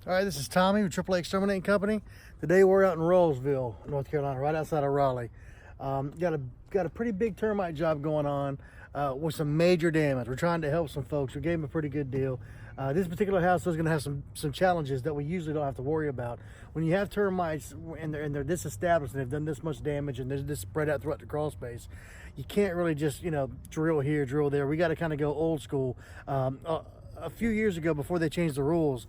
All right, this is Tommy with AAA Exterminating Company. Today we're out in Rollsville, North Carolina, right outside of Raleigh. Got a pretty big termite job going on with some major damage. We're trying to help some folks. We gave them a pretty good deal. This particular house is going to have some challenges that we usually don't have to worry about. When you have termites and they're this established and they've done this much damage and they're this spread out throughout the crawl space, you can't really just drill here, drill there. We got to kind of go old school. A few years ago, before they changed the rules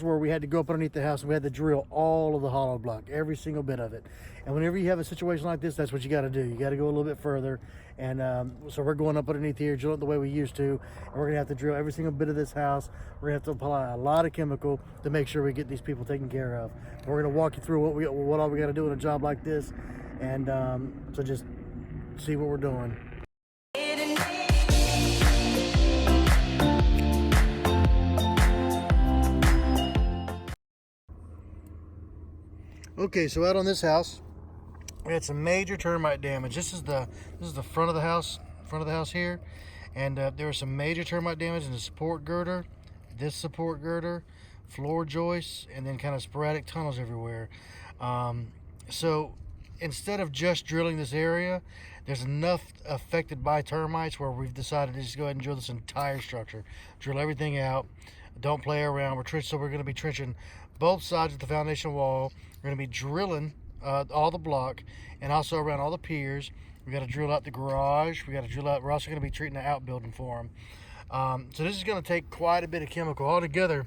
were we had to go up underneath the house and we had to drill all of the hollow block, every single bit of it. And whenever you have a situation like this, that's what you got to do. You got to go a little bit further. And so we're going up underneath here, drill it the way we used to. And we're going to have to drill every single bit of this house. We're going to have to apply a lot of chemical to make sure we get these people taken care of. We're going to walk you through what all we got to do in a job like this. And so just see what we're doing. Okay, so out on this house, we had some major termite damage. This is the front of the house here, and there was some major termite damage in the support girder, this support girder, floor joists, and then kind of sporadic tunnels everywhere. So instead of just drilling this area, there's enough affected by termites where we've decided to just go ahead and drill this entire structure, drill everything out. Don't play around. So we're going to be trenching both sides of the foundation wall. We're going to be drilling all the block and also around all the piers. We got to drill out the garage. We got to drill out. We're also going to be treating the outbuilding for them. So this is going to take quite a bit of chemical. Altogether,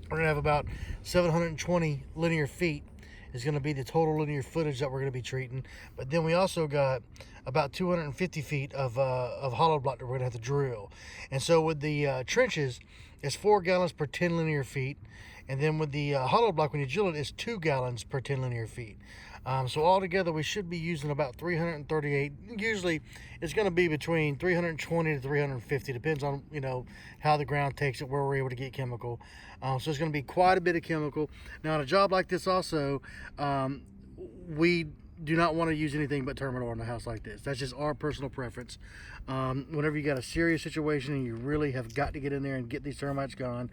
we're going to have about 720 linear feet is going to be the total linear footage that we're going to be treating. But then we also got about 250 feet of hollow block that we're going to have to drill. And so with the trenches, it's 4 gallons per 10 linear feet. And then with the hollow block, when you drill it, it's 2 gallons per 10 linear feet. So altogether, we should be using about 338. Usually, it's going to be between 320 to 350. Depends on, how the ground takes it, where we're able to get chemical. So it's going to be quite a bit of chemical. Now, on a job like this also, we do not want to use anything but Termador in a house like this. That's just our personal preference. Whenever you got a serious situation and you really have got to get in there and get these termites gone,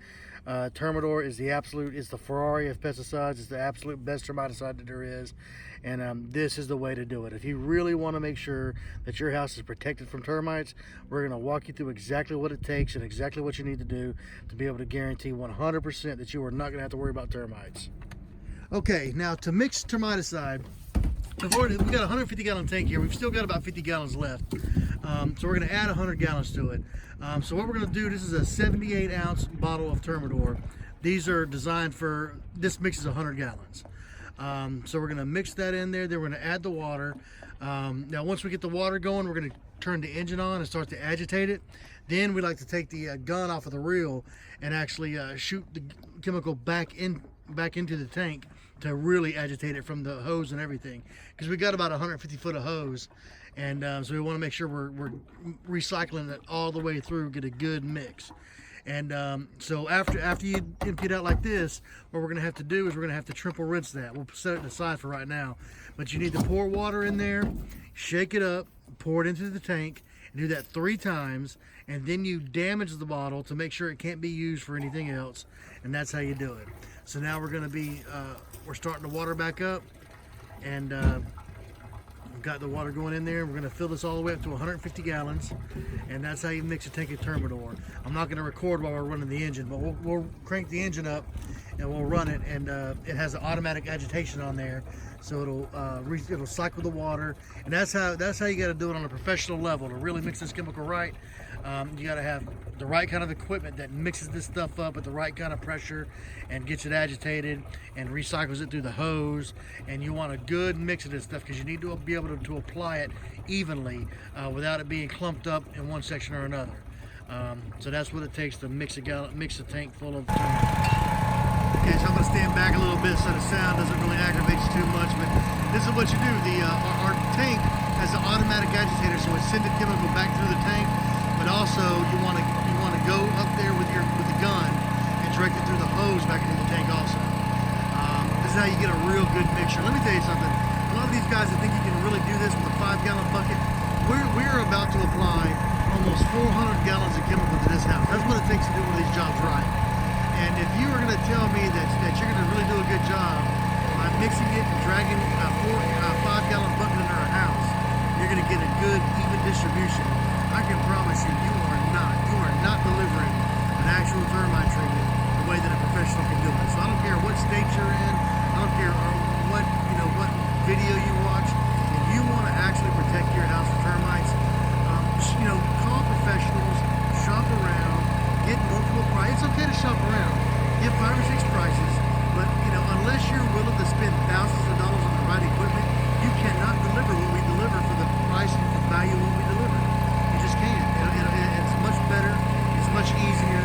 Termador is the Ferrari of pesticides. It's the absolute best termiticide that there is, and this is the way to do it. If you really want to make sure that your house is protected from termites, we're going to walk you through exactly what it takes and exactly what you need to do to be able to guarantee 100% that you are not going to have to worry about termites. Okay, now to mix termiticide, we've got a 150 gallon tank here. We've still got about 50 gallons left. So we're going to add 100 gallons to it. So what we're going to do, this is a 78 ounce bottle of Termador. These are designed for, this mixes 100 gallons. So we're going to mix that in there. Then we're going to add the water. Now once we get the water going, we're going to turn the engine on and start to agitate it. Then we like to take the gun off of the reel and actually shoot the chemical back into the tank to really agitate it from the hose and everything, because we got about 150 foot of hose, and so we want to make sure we're recycling it all the way through, get a good mix. And so after you empty it out like this, what we're going to have to do is we're going to have to triple rinse that. We'll set it aside for right now, but you need to pour water in there, shake it up, pour it into the tank, and do that 3 times, and then you damage the bottle to make sure it can't be used for anything else, and that's how you do it. So now we're going to be we're starting to water back up, and we've got the water going in there. We're going to fill this all the way up to 150 gallons, and that's how you mix a tank of Termador. I'm not going to record while we're running the engine, but we'll crank the engine up and we'll run it, and it has an automatic agitation on there, so it'll cycle the water, and that's how you got to do it on a professional level to really mix this chemical right. You got to have the right kind of equipment that mixes this stuff up at the right kind of pressure and gets it agitated and recycles it through the hose. And you want a good mix of this stuff because you need to be able to apply it evenly without it being clumped up in one section or another. So that's what it takes to mix a tank full of termites. Okay, so I'm going to stand back a little bit so the sound doesn't really aggravate you too much, but this is what you do. Our tank has an automatic agitator, so it's sending chemical back through the tank. But also you want to go up there with the gun and direct it through the hose back into the tank also. This is how you get a real good mixture. Let me tell you something. A lot of these guys that think you can really do this with a 5-gallon bucket, we're about to apply almost 400 gallons of chemical to this house. That's what it takes to do one of these jobs right. And if you are going to tell me that you're going to really do a good job by mixing it and dragging a 5-gallon bucket into a house, you're going to get a good, even distribution. I can promise you, you are not delivering an actual termite treatment the way that a professional can do it. So I don't care what state you're in, I don't care what video you watch. If you want to actually protect your house from termites, call professionals, shop around, get multiple prices. It's okay to shop around, get 5 or 6 prices, but unless you're willing to spend thousands of dollars on the right equipment, you cannot deliver what we deliver for the price and the value of what we deliver. You just can't. It's much better, it's much easier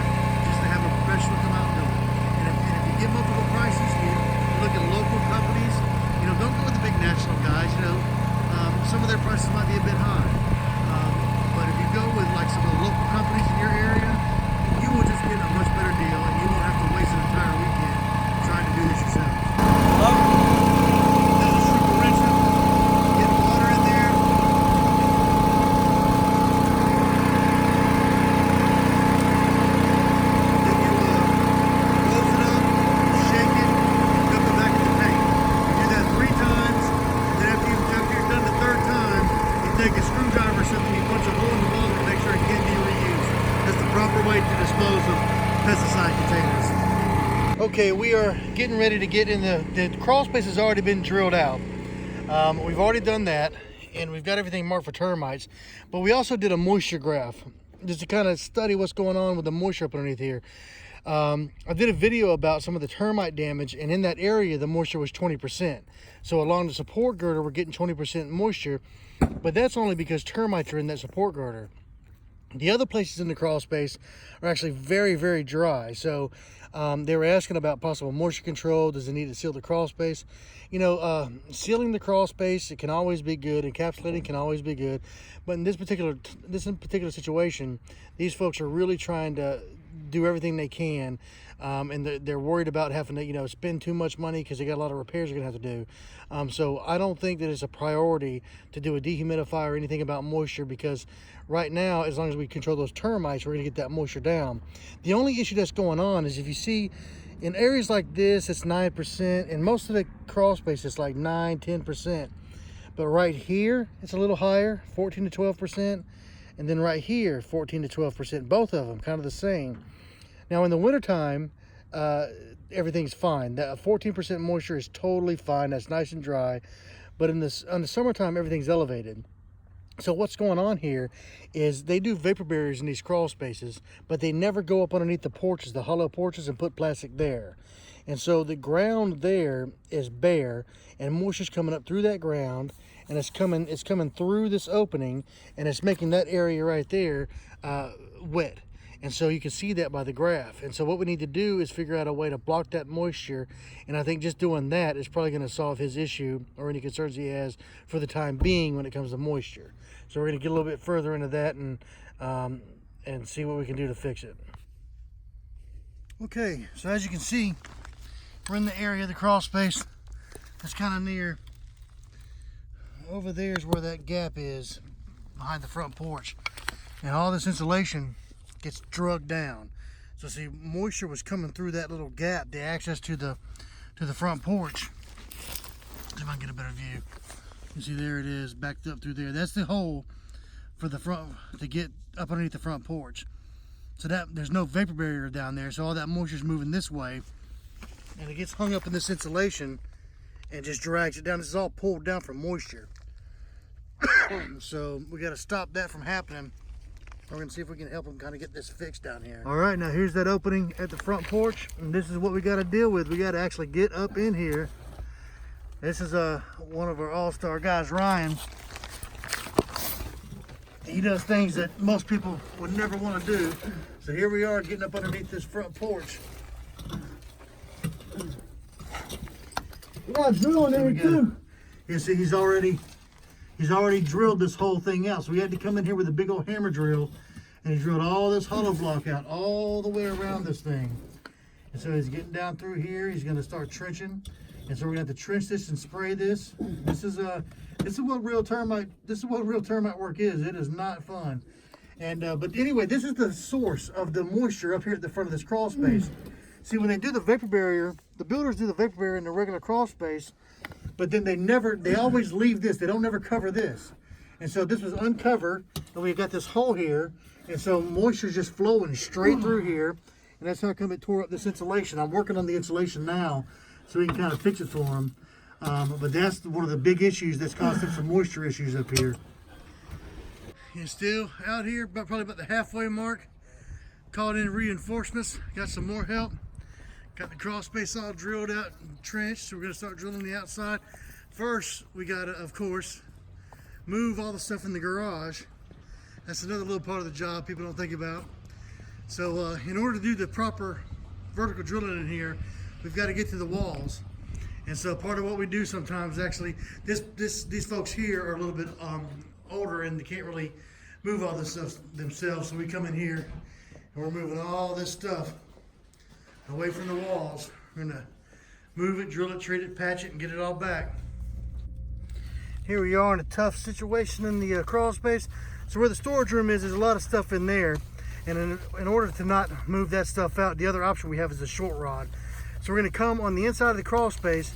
just to have a professional come out and do it. And if you get multiple prices, you look at local companies, don't go with the big national guys, some of their prices might be a bit high. But if you go with like some of the local companies in your area, you will just get a much better deal and you won't have to waste an entire weekend trying to do this yourself. This is super rinse it. Get water in there. Then you close it up, shake it, and dump it back in the tank. You do that 3 times, and then after you're done the 3rd time, you take a screwdriver or something, you punch a hole in the bottom to make sure it can be reused. That's the proper way to dispose of pesticide containers. Okay, we are getting ready to get in the crawl space has already been drilled out. We've already done that, and we've got everything marked for termites, but we also did a moisture graph just to kind of study what's going on with the moisture up underneath here. I did a video about some of the termite damage, and in that area the moisture was 20%. So along the support girder we're getting 20% moisture, but that's only because termites are in that support girder. The other places in the crawl space are actually very, very dry. So they were asking about possible moisture control. Does it need to seal the crawl space? Sealing the crawl space, it can always be good. Encapsulating can always be good. But in this particular situation, these folks are really trying to do everything they can. And they're worried about having to, spend too much money because they got a lot of repairs they're gonna have to do. So I don't think that it's a priority to do a dehumidifier or anything about moisture, because right now, as long as we control those termites, we're gonna get that moisture down. The only issue that's going on is if you see in areas like this, it's 9%, and most of the crawl space is like 9-10%. But right here, it's a little higher, 14 to 12%, and then right here, 14 to 12%. Both of them kind of the same. Now in the wintertime, everything's fine. That 14% moisture is totally fine. That's nice and dry. But on the summertime, everything's elevated. So what's going on here is they do vapor barriers in these crawl spaces, but they never go up underneath the porches, the hollow porches, and put plastic there. And so the ground there is bare, and moisture's coming up through that ground, and it's coming through this opening, and it's making that area right there wet. And so you can see that by the graph. And so what we need to do is figure out a way to block that moisture. And I think just doing that is probably going to solve his issue or any concerns he has for the time being when it comes to moisture. So we're going to get a little bit further into that and see what we can do to fix it. Okay, so as you can see, we're in the area of the crawl space that's kind of near. Over there is where that gap is behind the front porch. And all this insulation gets drugged down. So see, moisture was coming through that little gap, the access to the front porch. See if I can get a better view. You see there it is, backed up through there. That's the hole for the front to get up underneath the front porch. So that there's no vapor barrier down there, so all that moisture is moving this way, and it gets hung up in this insulation and just drags it down. This is all pulled down from moisture. So we got to stop that from happening. We're going to see if we can help them kind of get this fixed down here. All right, now here's that opening at the front porch, and this is what we got to deal with. We got to actually get up in here. This is one of our all-star guys, Ryan. He does things that most people would never want to do. So here we are getting up underneath this front porch. We got a drill in there too. You see, he's already drilled this whole thing out. So we had to come in here with a big old hammer drill, and he drilled all this hollow block out all the way around this thing. And so he's getting down through here. He's going to start trenching, and so we're going to have to trench this and spray this. This is what real termite work is. It is not fun. And but anyway, this is the source of the moisture up here at the front of this crawl space. See, when they do the vapor barrier, the builders do the vapor barrier in the regular crawl space, but then they always leave this. They don't never cover this. And so this was uncovered, and we got this hole here, and so moisture's just flowing straight through here, and that's how come it tore up this insulation. I'm working on the insulation now, so we can kind of fix it for them. But that's one of the big issues that's causing some moisture issues up here. And still out here, probably about the halfway mark. Called in reinforcements, got some more help. Got the crawl space all drilled out and trenched, so we're gonna start drilling the outside. First, we gotta, of course, move all the stuff in the garage. That's another little part of the job people don't think about. So in order to do the proper vertical drilling in here, we've got to get to the walls. And so part of what we do sometimes, actually, these folks here are a little bit older and they can't really move all this stuff themselves. So we come in here and we're moving all this stuff away from the walls. We're gonna move it, drill it, treat it, patch it, and get it all back. Here we are in a tough situation in the crawl space. So where the storage room is, there's a lot of stuff in there. And in order to not move that stuff out, the other option we have is a short rod. So we're gonna come on the inside of the crawl space.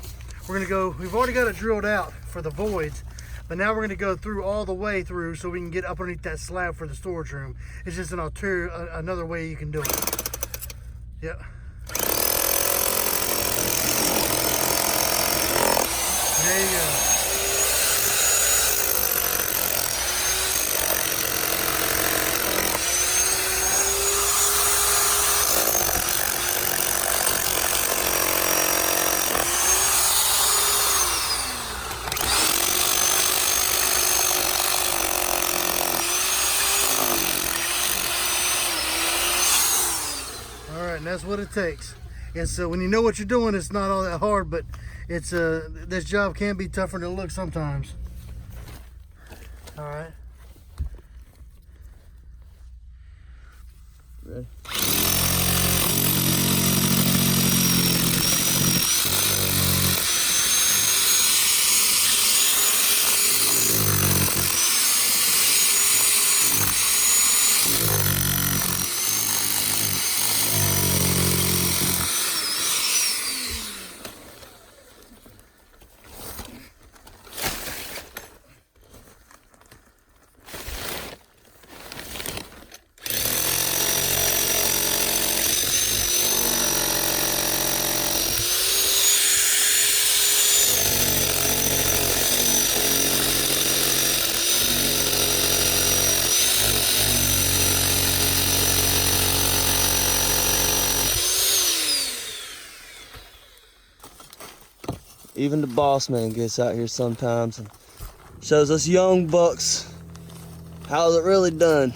We're gonna go, we've already got it drilled out for the voids, but now we're gonna go through all the way through so we can get up underneath that slab for the storage room. It's just another way you can do it. Yep. There you go. And that's what it takes. And so when you know what you're doing, it's not all that hard, but it's this job can be tougher than it looks sometimes. All right. Ready? Even the boss man gets out here sometimes and shows us young bucks how's it really done.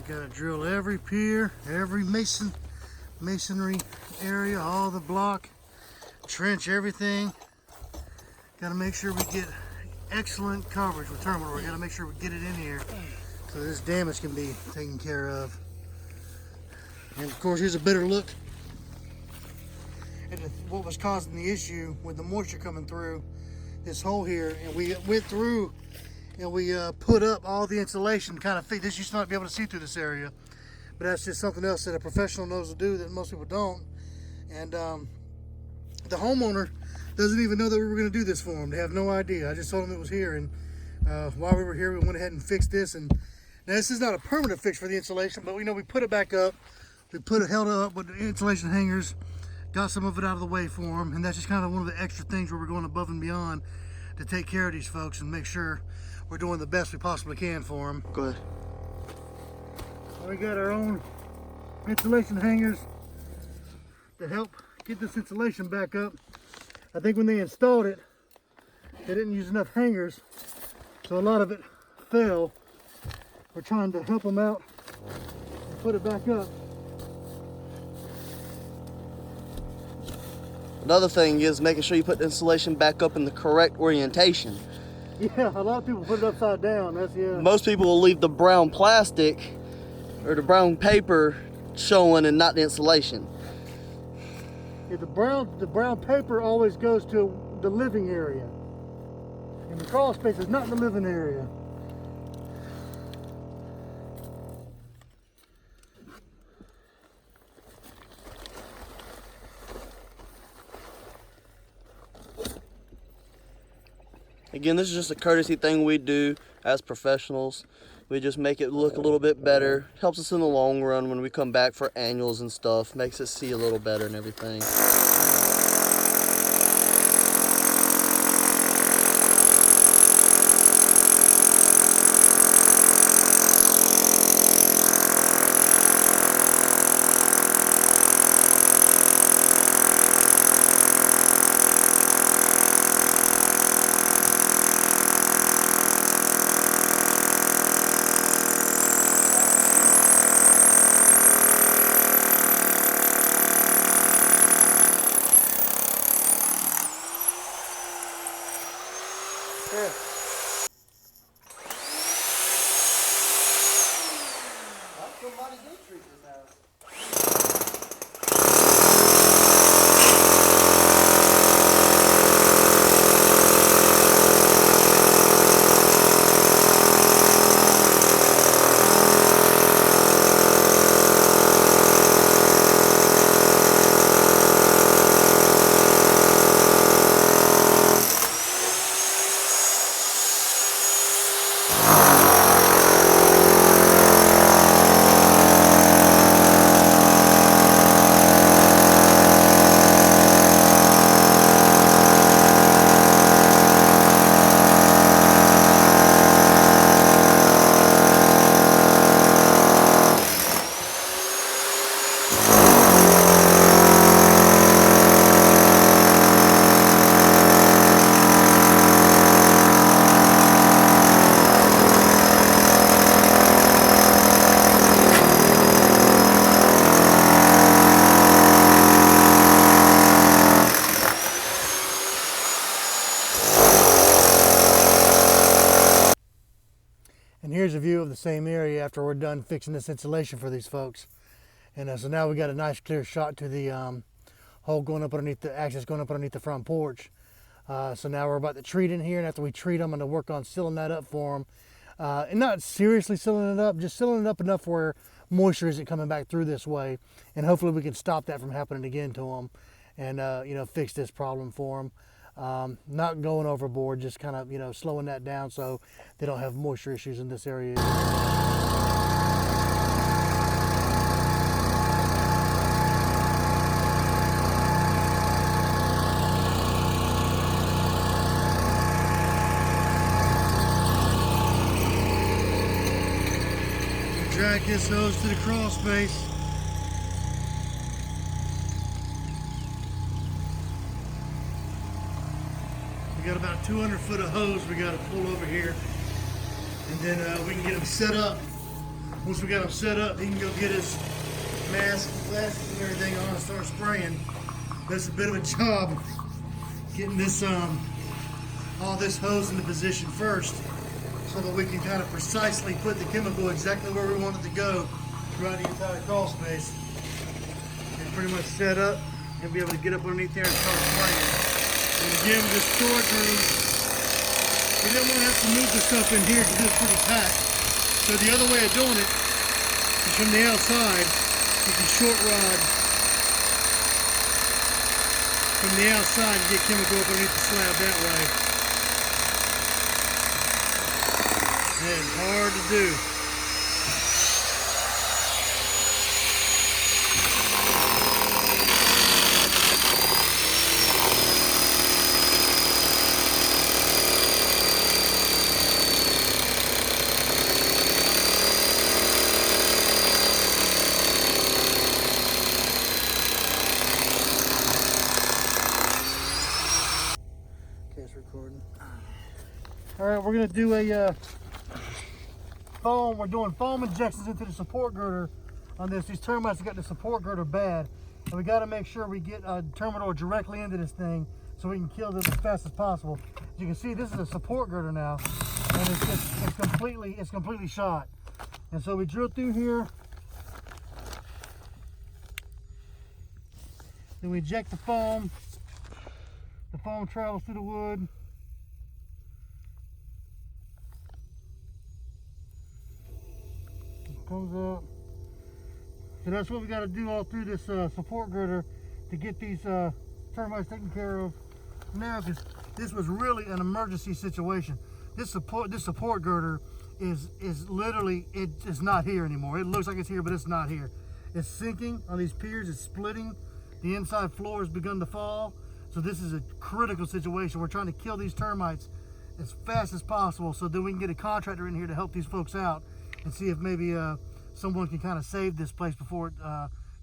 Gotta drill every pier, every masonry area, all the block, trench everything. Gotta make sure we get excellent coverage with terminal. We gotta make sure we get it in here so this damage can be taken care of. And of course, here's a better look at what was causing the issue with the moisture coming through this hole here. And we went through and we put up all the insulation kind of this used to not be able to see through this area, but that's just something else that a professional knows to do that most people don't. And the homeowner doesn't even know that we were going to do this for him. They have no idea. I just told them it was here, and while we were here, we went ahead and fixed this. And now this is not a permanent fix for the insulation, but we know we put it back up. We held it up with the insulation hangers, got some of it out of the way for them, and that's just kind of one of the extra things where we're going above and beyond to take care of these folks and make sure we're doing the best we possibly can for them. Go ahead. We got our own insulation hangers to help get this insulation back up. I think when they installed it, they didn't use enough hangers, so a lot of it fell. We're trying to help them out and put it back up. Another thing is making sure you put the insulation back up in the correct orientation. Yeah, a lot of people put it upside down. That's Most people will leave the brown plastic or the brown paper showing and not the insulation. Yeah, the brown paper always goes to the living area, and the crawl space is not in the living area. Again, this is just a courtesy thing we do as professionals. We just make it look a little bit better. Helps us in the long run when we come back for annuals and stuff. Makes it see a little better and everything. Somebody did treat this house. And here's a view of the same area after we're done fixing this insulation for these folks. And so now we got a nice clear shot to the hole going up underneath the access going up underneath the front porch. So now we're about to treat in here, and after we treat them, I'm going to work on sealing that up for them. And not seriously sealing it up, just sealing it up enough where moisture isn't coming back through this way. And hopefully we can stop that from happening again to them and, you know, fix this problem for them. Not going overboard, just kind of, you know, slowing that down so they don't have moisture issues in this area. Drag this hose to the crawl space. We got about 200 foot of hose we got to pull over here, and then we can get them set up. Once we got them set up, he can go get his mask, glasses, and everything on and start spraying. That's a bit of a job getting this all this hose into position first, so that we can kind of precisely put the chemical exactly where we want it to go throughout the entire crawl space. pretty much set up. You'll be able to get up underneath there and start playing. And again, with this storage room, we didn't want to have to move the stuff in here because it's pretty packed. So the other way of doing it is from the outside, you can short rod from the outside and get chemical up underneath the slab that way. And it's hard to do. Recording. All right, we're gonna do a foam. We're doing foam injections into the support girder on this. These termites have got the support girder bad, and we got to make sure we get a Terminor directly into this thing so we can kill them as fast as possible. As you can see, this is a support girder now, and it's completely shot. And so we drill through here, then we inject the foam. The foam travels through the wood. It comes up. So that's what we got to do all through this support girder to get these termites taken care of now, because this was really an emergency situation. This support girder is literally, it is not here anymore. It looks like it's here, but it's not here. It's sinking on these piers. It's splitting. The inside floor has begun to fall. So this is a critical situation. We're trying to kill these termites as fast as possible so that we can get a contractor in here to help these folks out and see if maybe someone can kind of save this place before it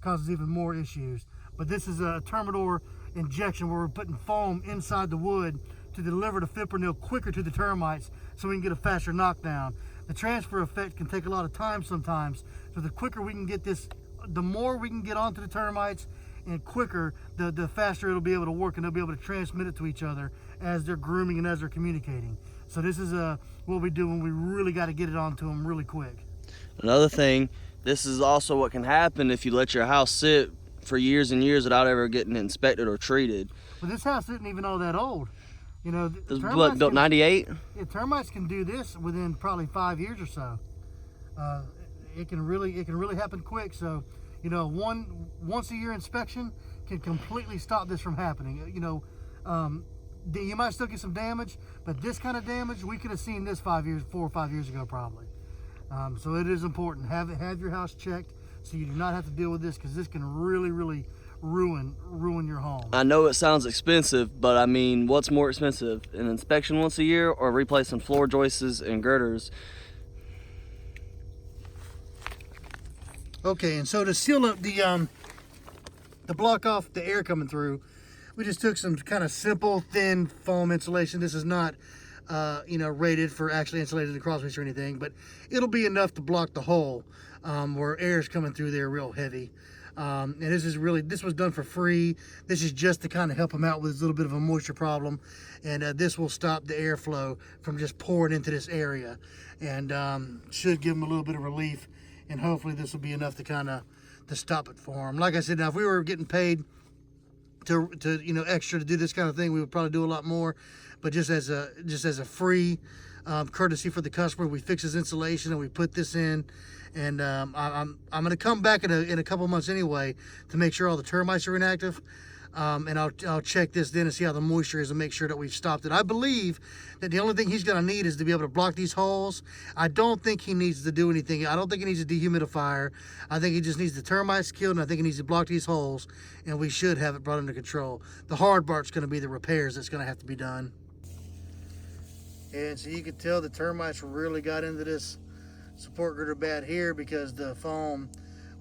causes even more issues. But this is a Terminor injection where we're putting foam inside the wood to deliver the fipronil quicker to the termites so we can get a faster knockdown. The transfer effect can take a lot of time sometimes, so the quicker we can get this, the more we can get onto the termites, and quicker, the faster it'll be able to work, and they'll be able to transmit it to each other as they're grooming and as they're communicating. So this is what we do when we really got to get it onto them really quick. Another thing, this is also what can happen if you let your house sit for years and years without ever getting inspected or treated. But this house isn't even all that old. You know, This was built 98? Yeah, termites can do this within probably 5 years or so. It can really happen quick. So, you know, once a year inspection can completely stop this from happening. You know, you might still get some damage, but this kind of damage, we could have seen this 4 or 5 years ago probably. So it is important. Have your house checked so you do not have to deal with this, because this can really ruin your home. I know it sounds expensive, but I mean, what's more expensive? An inspection once a year or replacing floor joists and girders? Okay, and so to seal up to block off the air coming through, we just took some kind of simple thin foam insulation. This is not you know, rated for actually insulated the cross or anything, but it'll be enough to block the hole where air is coming through there real heavy. And this was done for free. This is just to kind of help them out with a little bit of a moisture problem, and this will stop the airflow from just pouring into this area, and should give them a little bit of relief. And hopefully this will be enough to kind of stop it for them. Like I said, now if we were getting paid to you know, extra to do this kind of thing, we would probably do a lot more. But just as a free courtesy for the customer, we fix his insulation and we put this in. And I'm going to come back in a couple months anyway to make sure all the termites are inactive. And I'll check this then and see how the moisture is and make sure that we've stopped it. I believe that the only thing he's going to need is to be able to block these holes. I don't think he needs to do anything. I don't think he needs a dehumidifier. I think he just needs the termites killed, and I think he needs to block these holes, and we should have it brought under control. The hard part's going to be the repairs that's going to have to be done. And so you can tell the termites really got into this support girder bad here, because the foam,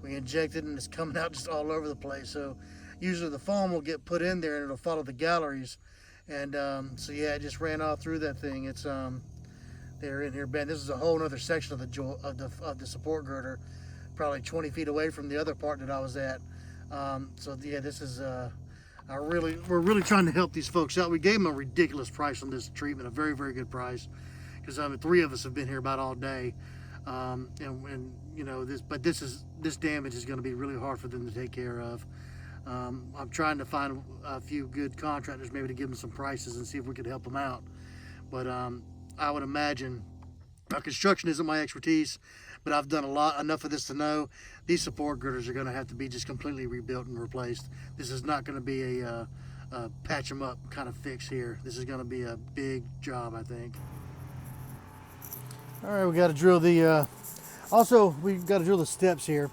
we injected and it's coming out just all over the place. So usually the foam will get put in there and it'll follow the galleries, and so yeah, it just ran all through that thing. It's they're in here bad. This is a whole other section of the support girder, probably 20 feet away from the other part that I was at. So yeah, this is we're really trying to help these folks out. We gave them a ridiculous price on this treatment, a very, very good price, because 3 of us have been here about all day. And you know, this damage is going to be really hard for them to take care of. I'm trying to find a few good contractors maybe to give them some prices and see if we could help them out. But I would imagine construction isn't my expertise, but I've done enough of this to know these support girders are going to have to be just completely rebuilt and replaced. This is not going to be a patch them up kind of fix here. This is going to be a big job, I think. All right, we got to drill the. Also, we've got to drill the steps here.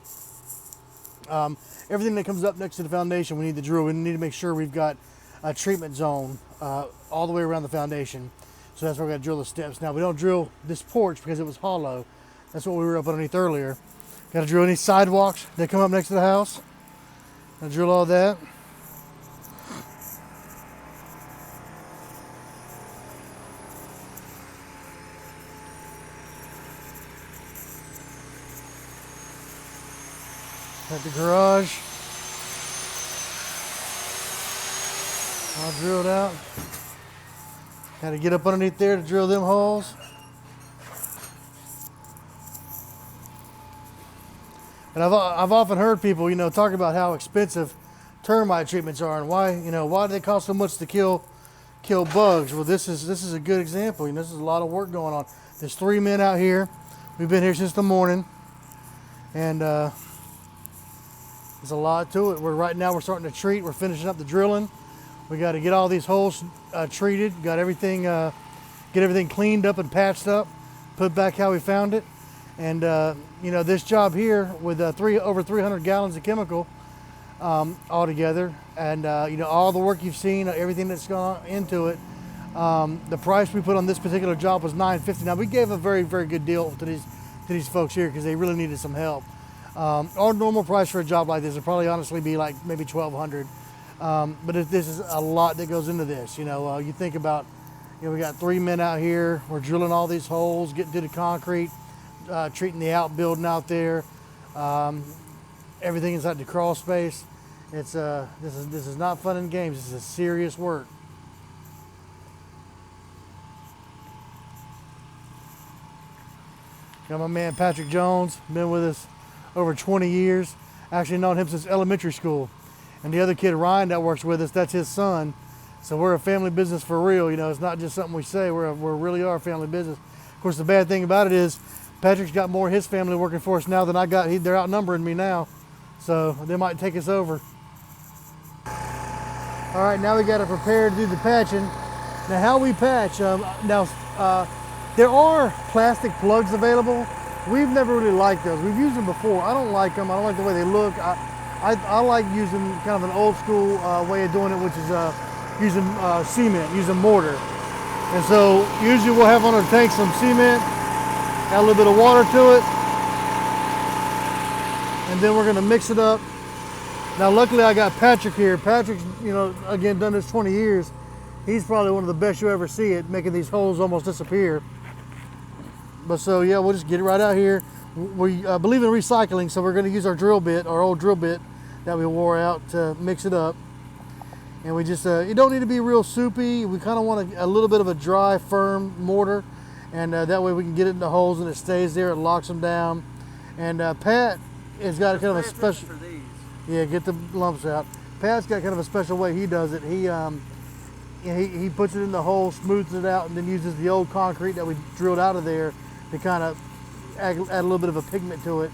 Everything that comes up next to the foundation, we need to drill. We need to make sure we've got a treatment zone all the way around the foundation. So that's why we got to drill the steps. Now, we don't drill this porch because it was hollow. That's what we were up underneath earlier. Got to drill any sidewalks that come up next to the house. Got to drill all that. Got the garage all drilled out. Got to get up underneath there to drill them holes. And I've often heard people, talk about how expensive termite treatments are and why do they cost so much to kill bugs. Well, this is a good example. This is a lot of work going on. There's 3 men out here. We've been here since the morning, and there's a lot to it. Right now we're starting to treat. We're finishing up the drilling. We got to get all these holes treated. Got everything, get everything cleaned up and patched up, put back how we found it. And this job here with over 300 gallons of chemical all together, and all the work you've seen, everything that's gone into it. The price we put on this particular job was $950. Now we gave a very, very good deal to these folks here because they really needed some help. Our normal price for a job like this would probably honestly be like maybe $1,200. But this is a lot that goes into this. You think about, we got 3 men out here. We're drilling all these holes, getting to the concrete, treating the outbuilding out there, everything inside the crawl space. It's this is not fun and games. This is serious work. Got my man Patrick Jones, been with us over 20 years. Actually known him since elementary school. And the other kid, Ryan, that works with us, that's his son. So we're a family business for real. It's not just something we say. We really are a family business. Of course, the bad thing about it is Patrick's got more of his family working for us now than I got. They're outnumbering me now. So they might take us over. All right, now we got to prepare to do the patching. Now how we patch, there are plastic plugs available. We've never really liked those. We've used them before. I don't like them. I don't like the way they look. I like using kind of an old school way of doing it, which is using cement, using mortar. And so usually we'll have on our tank some cement, add a little bit of water to it, and then we're going to mix it up. Now luckily I got Patrick here. Patrick's, again, done this 20 years. He's probably one of the best you ever see at making these holes almost disappear. But so yeah, we'll just get it right out here. We believe in recycling, so we're going to use our drill bit, our old drill bit that we wore out, to mix it up. And we just, it don't need to be real soupy. We kind of want a little bit of a dry, firm mortar, and that way we can get it in the holes and it stays there, it locks them down. And Pat has got kind of a special, yeah, get the lumps out. Pat's got kind of a special way he does it. He puts it in the hole, smooths it out, and then uses the old concrete that we drilled out of there to kind of add a little bit of a pigment to it.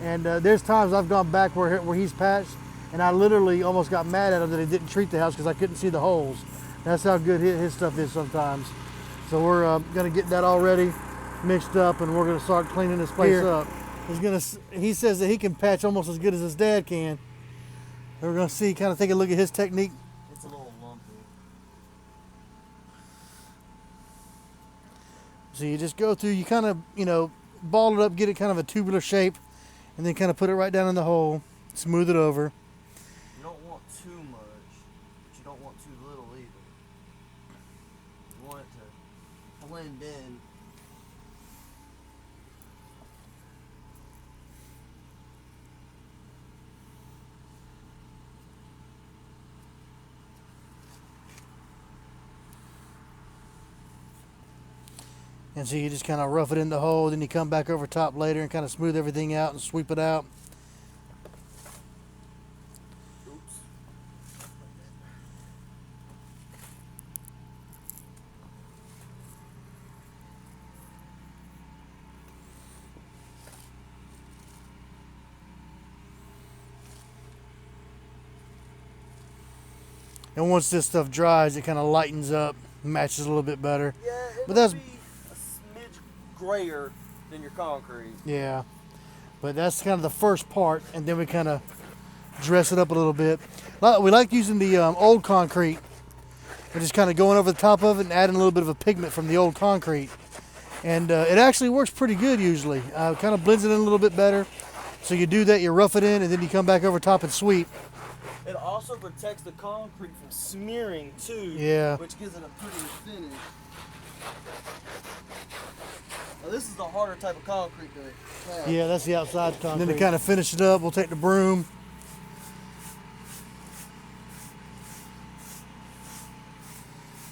And there's times I've gone back where he's patched, and I literally almost got mad at him that he didn't treat the house because I couldn't see the holes. That's how good his stuff is sometimes. So we're gonna get that all ready, mixed up, and we're gonna start cleaning this place up. He says that he can patch almost as good as his dad can. We're gonna see, kind of take a look at his technique. It's a little lumpy. So you just go through, you kind of, ball it up, get it kind of a tubular shape, and then kind of put it right down in the hole, smooth it over. You don't want too much, but you don't want too little either. You want it to blend in. And so you just kind of rough it in the hole, then you come back over top later and kind of smooth everything out and sweep it out. Oops. And once this stuff dries, it kind of lightens up, matches a little bit better. Yeah, But that's be a smidge grayer than your concrete. yeah. But that's kind of the first part, and then we kind of dress it up a little bit. We like using the old concrete. We're just kind of going over the top of it and adding a little bit of a pigment from the old concrete. And it actually works pretty good usually. Kind of blends it in a little bit better. So you do that, you rough it in, and then you come back over top and sweep. It also protects the concrete from smearing too, Yeah. which gives it a pretty finish. Now this is the harder type of concrete to have. Yeah, that's the outside concrete. And then to kind of finish it up, we'll take the broom.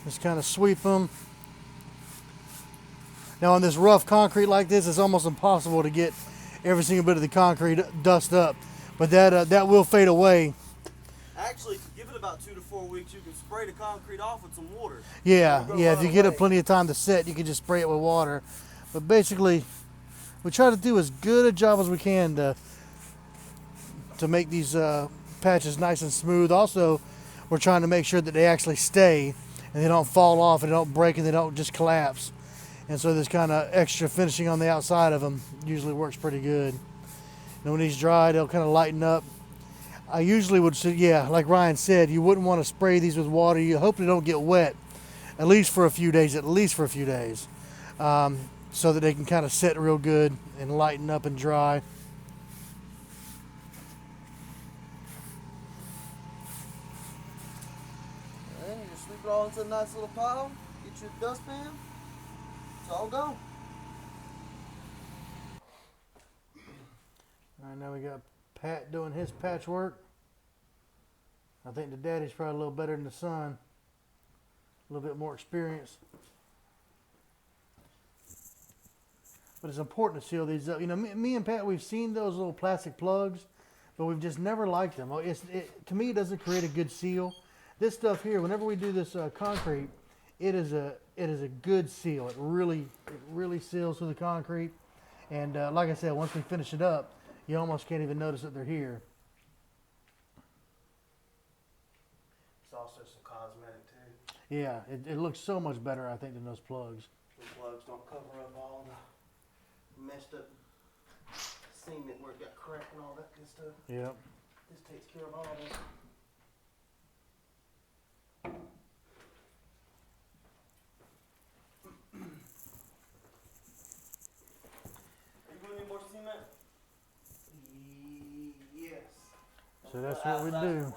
Just kind of sweep them. Now on this rough concrete like this, it's almost impossible to get every single bit of the concrete dust up. But that will fade away. Actually, give it about 2 to 4 weeks, you can spray the concrete off with some water. Yeah, It'll yeah. run If you get it away. plenty of time to set, you can just spray it with water. But basically, we try to do as good a job as we can to make these patches nice and smooth. Also, we're trying to make sure that they actually stay and they don't fall off and they don't break and they don't just collapse. And so this kind of extra finishing on the outside of them usually works pretty good. And when these dry, they'll kind of lighten up. I usually would say, yeah, like Ryan said, you wouldn't want to spray these with water. You hope they don't get wet, at least for a few days, so that they can kind of set real good and lighten up and dry. And you just sweep it all into a nice little pile, get your dustpan, it's all gone. All right, now we got Pat doing his patchwork. I think the daddy's probably a little better than the son. A little bit more experience. But it's important to seal these up. You know, me and Pat, we've seen those little plastic plugs, but we've just never liked them. To me, it doesn't create a good seal. This stuff here, whenever we do this concrete, it is a good seal. It really seals through the concrete. And like I said, once we finish it up, you almost can't even notice that they're here. It's also some cosmetic too. Yeah, it looks so much better, I think, than those plugs. The plugs don't cover up all the messed up cement where it got cracked and all that good stuff. Yep. This takes care of all that. Are you putting any more cement? Yes. So that's what we do.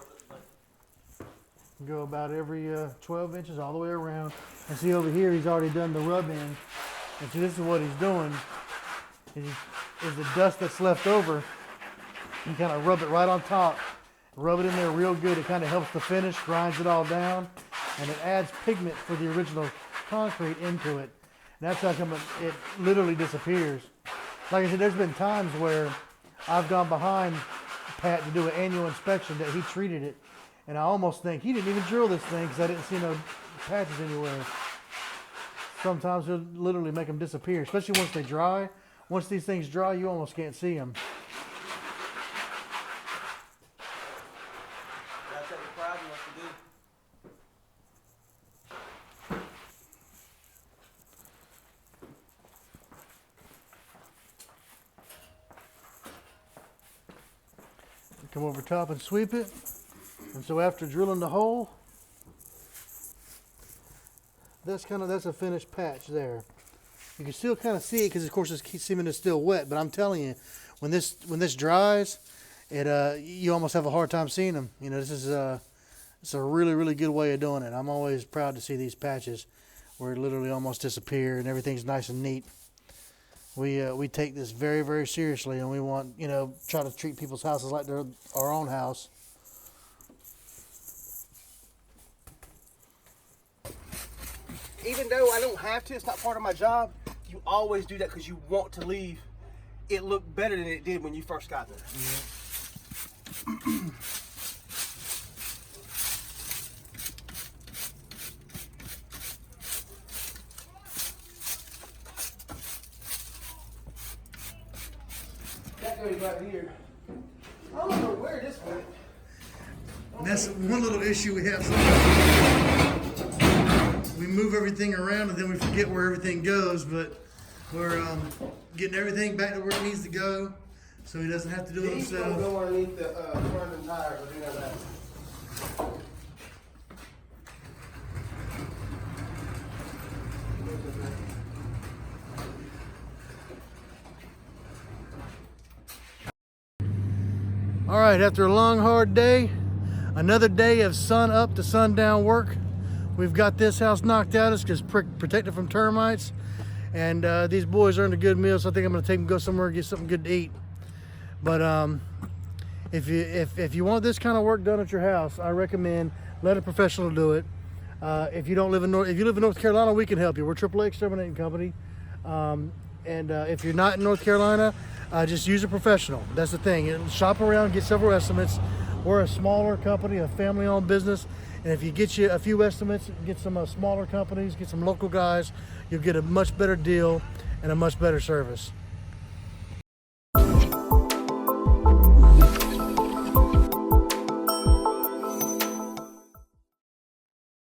Go about every 12 inches all the way around. And see over here, he's already done the rub in. And see, this is what he's doing. Is the dust that's left over, you kind of rub it right on top. Rub it in there real good. It kind of helps the finish, grinds it all down, and it adds pigment for the original concrete into it. And that's how come it literally disappears. Like I said, there's been times where I've gone behind Pat to do an annual inspection that he treated it, and I almost think he didn't even drill this thing because I didn't see no patches anywhere. Sometimes he'll literally make them disappear, especially once they dry. Once these things dry, you almost can't see them. That's what the problem wants to do. Come over top and sweep it. And so after drilling the hole, that's a finished patch there. You can still kind of see it because of course this cement is still wet, but I'm telling you, when this dries, you almost have a hard time seeing them. You know, this is it's a really good way of doing it. I'm always proud to see these patches where it literally almost disappear and everything's nice and neat. We take this very seriously, and we want, you know, try to treat people's houses like they're our own house. Even though I don't have to, it's not part of my job, you always do that because you want to leave it look better than it did when you first got there. Yeah. That goes right here. I don't know where this went. And that's one little issue we have sometimes. We move everything around and then we forget where everything goes, but we're getting everything back to where it needs to go so he doesn't have to do it These don't himself. go underneath the front and tires or do none of that. All right, after a long, hard day, another day of sun up to sundown work. We've got this house knocked out. It's just protected from termites. And these boys earned a good meal, so I think I'm gonna take them, go somewhere and get something good to eat. But if you want this kind of work done at your house, I recommend let a professional do it. If you live in North Carolina, we can help you. We're AAA Exterminating Company. If you're not in North Carolina, just use a professional. That's the thing. Shop around, get several estimates. We're a smaller company, a family-owned business, and if you get you a few estimates, get some smaller companies, get some local guys, you'll get a much better deal and a much better service.